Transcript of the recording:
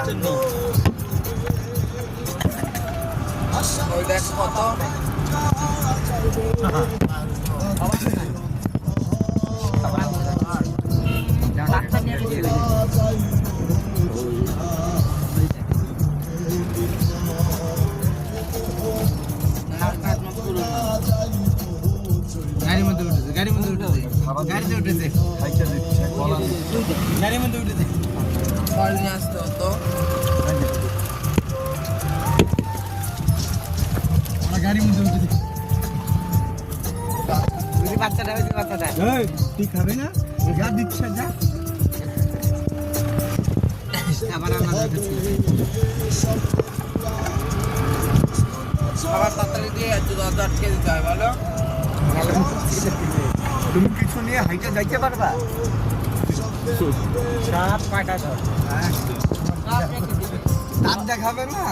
ওই দেখ কত গাড়ির মধ্যে উঠেছে গাড়ির মধ্যে উঠেছে গাড়িতে উঠেছে গাড়ির মধ্যে উঠেছে ফল নিয়ে আসতে হতো আমরা গাড়ির মধ্যে উঠেছে বাচ্চাটা হয়েছে বাচ্চাটা তুই খাবে না যা দিচ্ছে যা আবার আমরা খাবার তাড়াতাড়ি দিয়ে দরজা আটকে দিতে হয় বলো তুমি কিছু নিয়ে হাইটে যাইতে পারবা সাপ কাটা ধর দাঁত দেখাবে না